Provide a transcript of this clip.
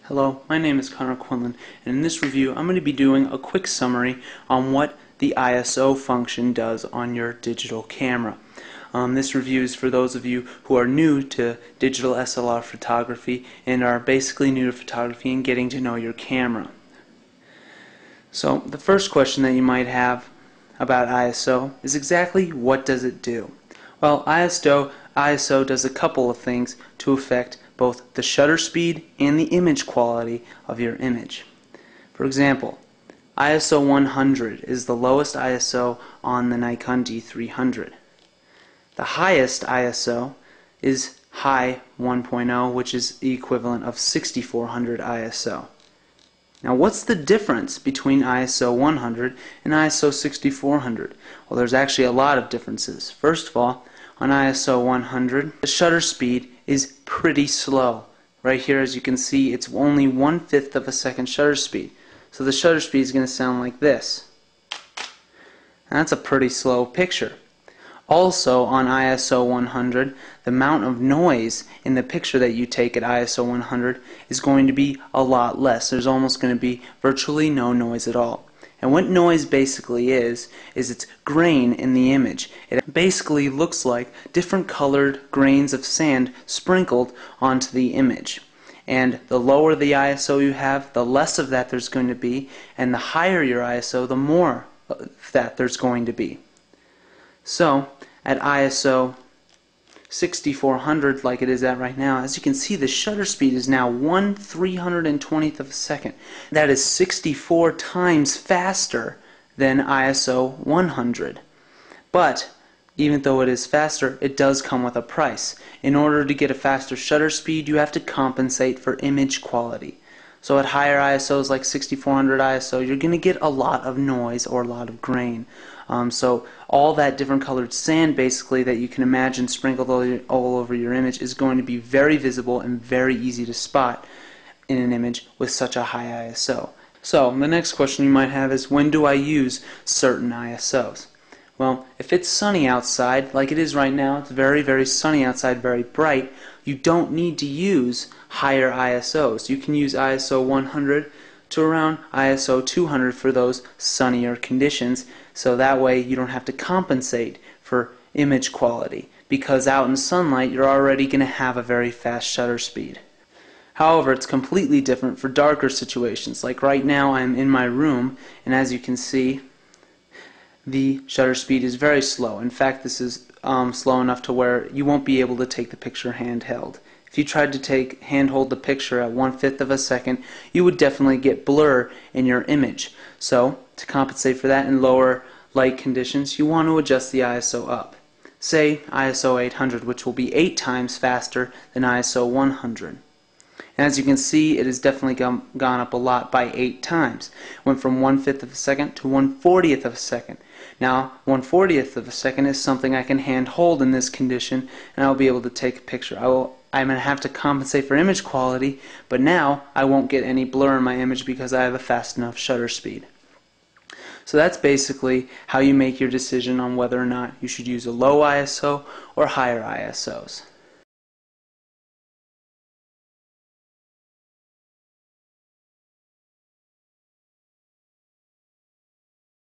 Hello, my name is Connor Quinlan, and in this review I'm going to be doing a quick summary on what the ISO function does on your digital camera. This review is for those of you who are new to digital SLR photography and are basically new to photography and getting to know your camera. So the first question that you might have about ISO is exactly what does it do? Well, ISO does a couple of things to affect both the shutter speed and the image quality of your image. For example, ISO 100 is the lowest ISO on the Nikon D300. The highest ISO is High 1.0, which is the equivalent of 6400 ISO. Now, what's the difference between ISO 100 and ISO 6400? Well, there's actually a lot of differences. First of all, on ISO 100, the shutter speed is pretty slow. Right here, as you can see, it's only 1/5 of a second shutter speed. So the shutter speed is going to sound like this. And that's a pretty slow picture. Also, on ISO 100, the amount of noise in the picture that you take at ISO 100 is going to be a lot less. There's almost going to be virtually no noise at all. And what noise basically is it's grain in the image. It basically looks like different colored grains of sand sprinkled onto the image. And the lower the ISO you have, the less of that there's going to be, and the higher your ISO, the more of that there's going to be. So, at ISO 6400, like it is at right now, as you can see, the shutter speed is now 1/320th of a second. That is 64 times faster than ISO 100. But even though it is faster, it does come with a price. In order to get a faster shutter speed, you have to compensate for image quality. So at higher ISOs like 6400 ISO, you're going to get a lot of noise or a lot of grain. So all that different colored sand basically that you can imagine sprinkled all over your image is going to be very visible and very easy to spot in an image with such a high ISO. So the next question you might have is, when do I use certain ISOs? Well, if it's sunny outside, like it is right now, it's very, very sunny outside, very bright, you don't need to use higher ISOs. You can use ISO 100 to around ISO 200 for those sunnier conditions, so that way you don't have to compensate for image quality, because out in sunlight you're already going to have a very fast shutter speed. However, it's completely different for darker situations. Like right now I'm in my room, and as you can see, the shutter speed is very slow. In fact, this is slow enough to where you won't be able to take the picture handheld. If you tried to handhold the picture at 1/5 of a second, you would definitely get blur in your image. So, to compensate for that in lower light conditions, you want to adjust the ISO up. Say ISO 800, which will be 8 times faster than ISO 100. And as you can see, it has definitely gone up a lot by 8 times. Went from 1/5 of a second to 1/40th of a second. Now, 1/40th of a second is something I can hand hold in this condition, and I'll be able to take a picture. I'm going to have to compensate for image quality, but now I won't get any blur in my image because I have a fast enough shutter speed. So that's basically how you make your decision on whether or not you should use a low ISO or higher ISOs.